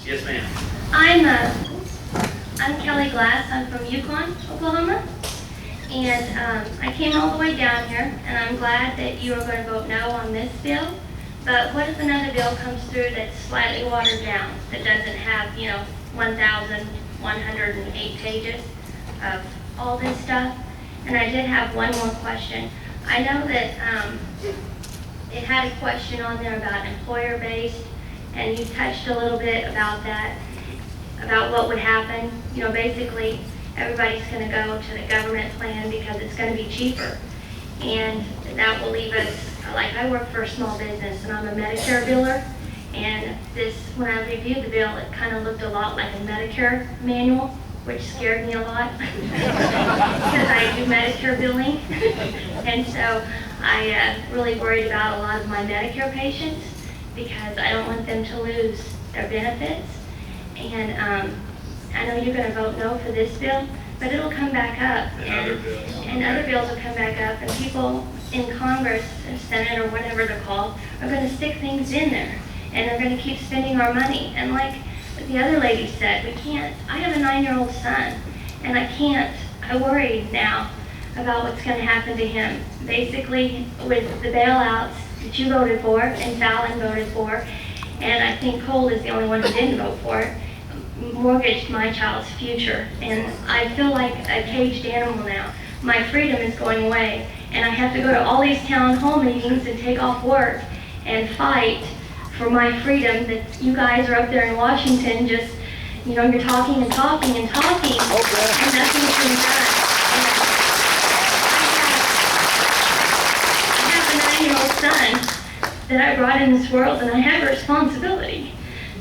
Yes, ma'am. I'm Kelly Glass. I'm from Yukon, Oklahoma, and I came all the way down here, and I'm glad that you are going to vote no on this bill. But what if another bill comes through that's slightly watered down, that doesn't have, 1,108 pages of all this stuff? And I did have one more question. I know that it had a question on there about employer-based, and you touched a little bit about that, about what would happen. Basically, everybody's going to go to the government plan because it's going to be cheaper. And that will leave us, like I work for a small business and I'm a Medicare biller. And when I reviewed the bill, it kind of looked a lot like a Medicare manual, which scared me a lot because I do Medicare billing. And so I really worried about a lot of my Medicare patients because I don't want them to lose their benefits. And I know you're going to vote no for this bill, but it'll come back up. And other bills will come back up, and people in Congress, and Senate, or whatever they're called, are going to stick things in there. And they're going to keep spending our money. And like the other lady said, I have a 9-year-old son, and I worry now about what's going to happen to him. Basically, with the bailouts that you voted for, and Fallon voted for, and I think Cole is the only one who didn't vote for it, mortgaged my child's future. And I feel like a caged animal now. My freedom is going away, and I have to go to all these town hall meetings and take off work and fight for my freedom that you guys are up there in Washington just, you're talking and talking and talking, and nothing's been done. I have a 9-year-old son that I brought in this world, and I have a responsibility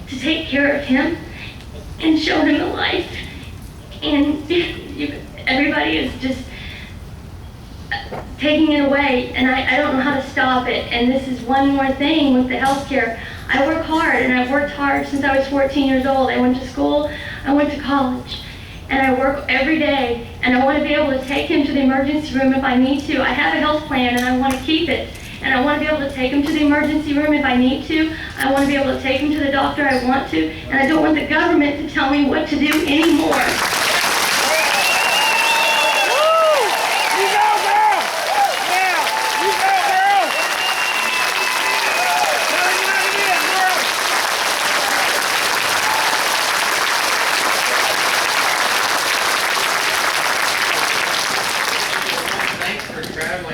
to take care of him and show him a life. And everybody is just taking it away, and I don't know how to stop it. And this is one more thing with the health care. I work hard, and I've worked hard since I was 14 years old. I went to school, I went to college, and I work every day, and I want to be able to take him to the emergency room if I need to. I have a health plan, and I want to keep it. And I want to be able to take him to the emergency room if I need to. I want to be able to take him to the doctor I want to. And I don't want the government to tell me what to do anymore.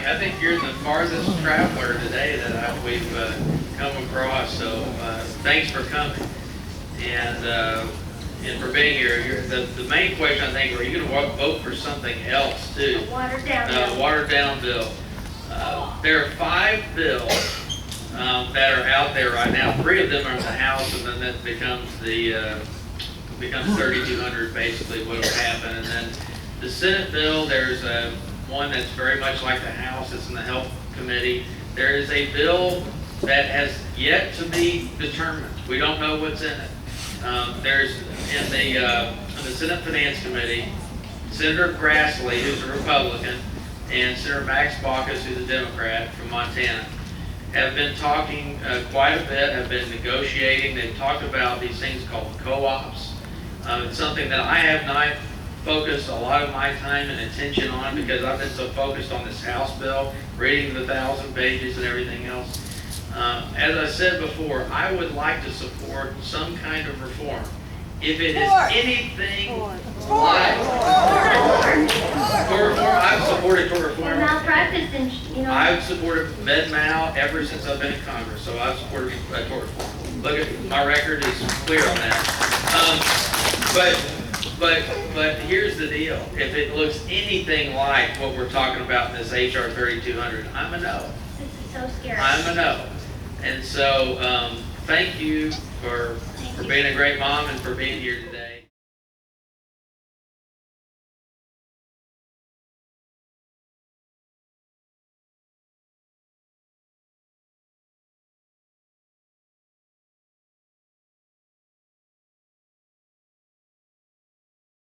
I think you're the farthest traveler today that we've come across, so thanks for coming and for being here. The main question, I think, are you going to vote for something else too? A watered down bill. Watered down bill. There are 5 bills that are out there right now. 3 of them are in the House, and then that becomes 3,200 basically what will happen. And then the Senate bill, there's one that's very much like the House. It's in the Health Committee. There is a bill that has yet to be determined. We don't know what's in it. There's in the Senate Finance Committee, Senator Grassley, who's a Republican, and Senator Max Baucus, who's a Democrat from Montana, have been talking quite a bit, have been negotiating. They've talked about these things called co-ops. It's something that I have not focused a lot of my time and attention on because I've been so focused on this House bill, reading the 1,000 pages and everything else. As I said before, I would like to support some kind of reform. If it is anything like tort reform, I've supported tort reform. Malpractice and, I've supported med-mal ever since I've been in Congress, so I've supported tort reform. Look at my record is clear on that. But here's the deal. If it looks anything like what we're talking about in this HR 3200, I'm a no. This is so scary. I'm a no. And so thank you for being a great mom and for being here today.